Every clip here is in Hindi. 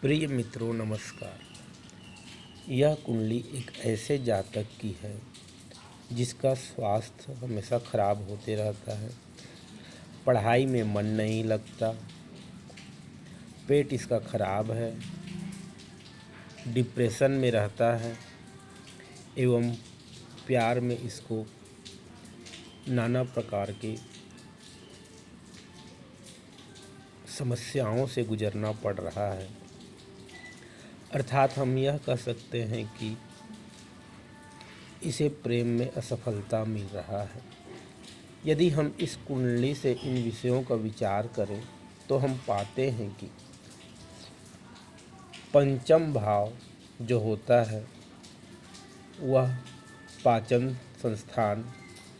प्रिय मित्रों नमस्कार। यह कुंडली एक ऐसे जातक की है जिसका स्वास्थ्य हमेशा खराब होते रहता है, पढ़ाई में मन नहीं लगता, पेट इसका खराब है, डिप्रेशन में रहता है एवं प्यार में इसको नाना प्रकार के समस्याओं से गुजरना पड़ रहा है। अर्थात हम यह कह सकते हैं कि इसे प्रेम में असफलता मिल रहा है। यदि हम इस कुंडली से इन विषयों का विचार करें तो हम पाते हैं कि पंचम भाव जो होता है वह पाचन संस्थान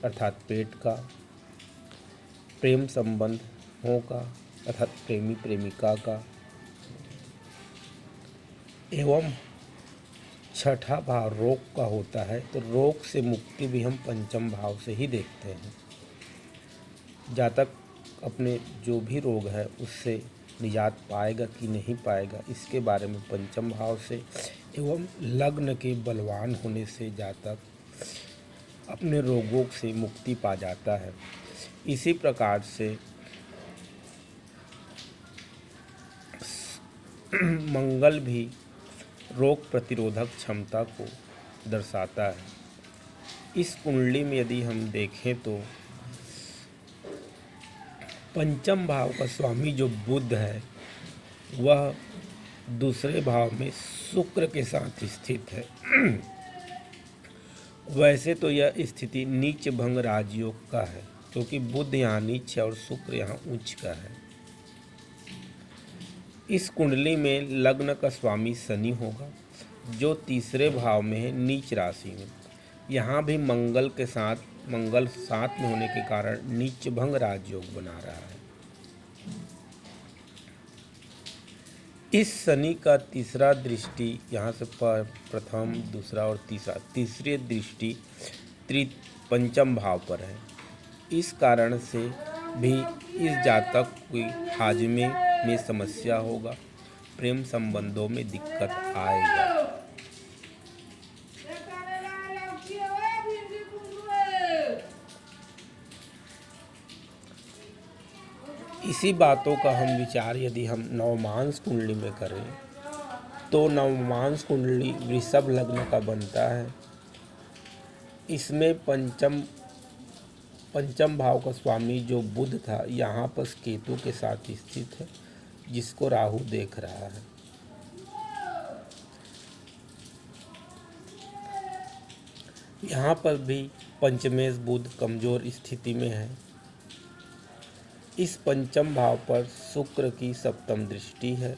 अर्थात पेट का, प्रेम संबंधों का अर्थात प्रेमी प्रेमिका का, एवं छठा भाव रोग का होता है। तो रोग से मुक्ति भी हम पंचम भाव से ही देखते हैं। जातक अपने जो भी रोग है उससे निजात पाएगा कि नहीं पाएगा, इसके बारे में पंचम भाव से एवं लग्न के बलवान होने से जातक अपने रोगों से मुक्ति पा जाता है। इसी प्रकार से मंगल भी रोग प्रतिरोधक क्षमता को दर्शाता है। इस कुंडली में यदि हम देखें तो पंचम भाव का स्वामी जो बुध है वह दूसरे भाव में शुक्र के साथ स्थित है। वैसे तो यह स्थिति नीच भंग राजयोग का है, क्योंकि बुध यहाँ नीच है और शुक्र यहाँ उच्च का है। इस कुंडली में लग्न का स्वामी शनि होगा जो तीसरे भाव में है नीच राशि में। यहाँ भी मंगल साथ में होने के कारण नीच भंग राजयोग बना रहा है। इस शनि का तीसरा दृष्टि यहाँ से प्रथम, दूसरा और तीसरी दृष्टि पंचम भाव पर है। इस कारण से भी इस जातक की हाजमे में समस्या होगा, प्रेम संबंधों में दिक्कत आएगा। इसी बातों का हम विचार यदि हम नवमांस कुंडली में करें तो नवमांस कुंडली वृषभ लग्न का बनता है। इसमें पंचम भाव का स्वामी जो बुध था यहाँ पर केतु के साथ स्थित है, जिसको राहु देख रहा है। यहाँ पर भी पंचमेश बुध कमजोर स्थिति में है। इस पंचम भाव पर शुक्र की सप्तम दृष्टि है।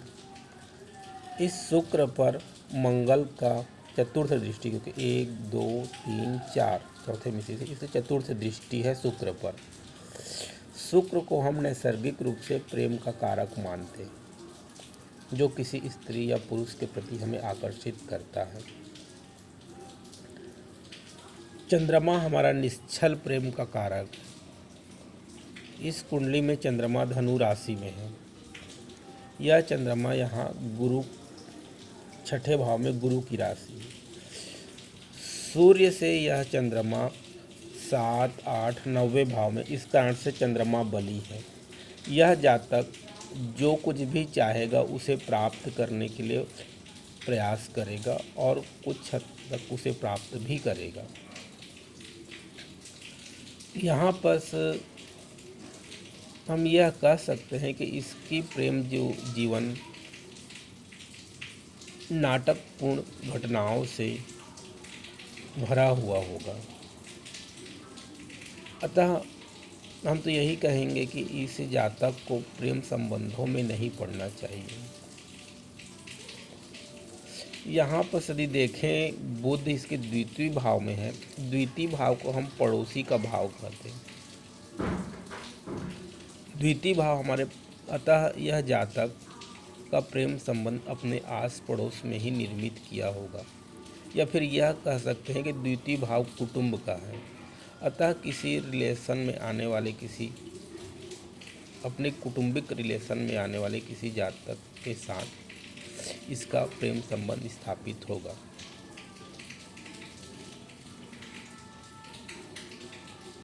इस शुक्र पर मंगल का चतुर्थ दृष्टि, क्योंकि 1 2 3 4 चौथे में से इससे चतुर्थ दृष्टि है शुक्र पर। शुक्र को हम नैसर्गिक रूप से प्रेम का कारक मानते हैं, जो किसी स्त्री या पुरुष के प्रति हमें आकर्षित करता है। चंद्रमा हमारा निश्चल प्रेम का कारक है। इस कुंडली में चंद्रमा धनु राशि में है। यह चंद्रमा यहाँ गुरु छठे भाव में गुरु की राशि है। सूर्य से यह चंद्रमा 7 8 9वें भाव में, इस कारण से चंद्रमा बली है। यह जातक जो कुछ भी चाहेगा उसे प्राप्त करने के लिए प्रयास करेगा और कुछ हद तक उसे प्राप्त भी करेगा। यहाँ पर हम यह कह सकते हैं कि इसकी प्रेम जीवन नाटकपूर्ण घटनाओं से भरा हुआ होगा। अतः हम तो यही कहेंगे कि इस जातक को प्रेम संबंधों में नहीं पड़ना चाहिए। यहाँ पर यदि देखें बुध इसके द्वितीय भाव में है। द्वितीय भाव को हम पड़ोसी का भाव कहते हैं। द्वितीय भाव हमारे, अतः यह जातक का प्रेम संबंध अपने आस पड़ोस में ही निर्मित किया होगा, या फिर यह कह सकते हैं कि द्वितीय भाव कुटुंब का है। अतः किसी रिलेशन में आने वाले अपने कुटुंबिक रिलेशन में आने वाले किसी जातक के साथ इसका प्रेम संबंध स्थापित होगा।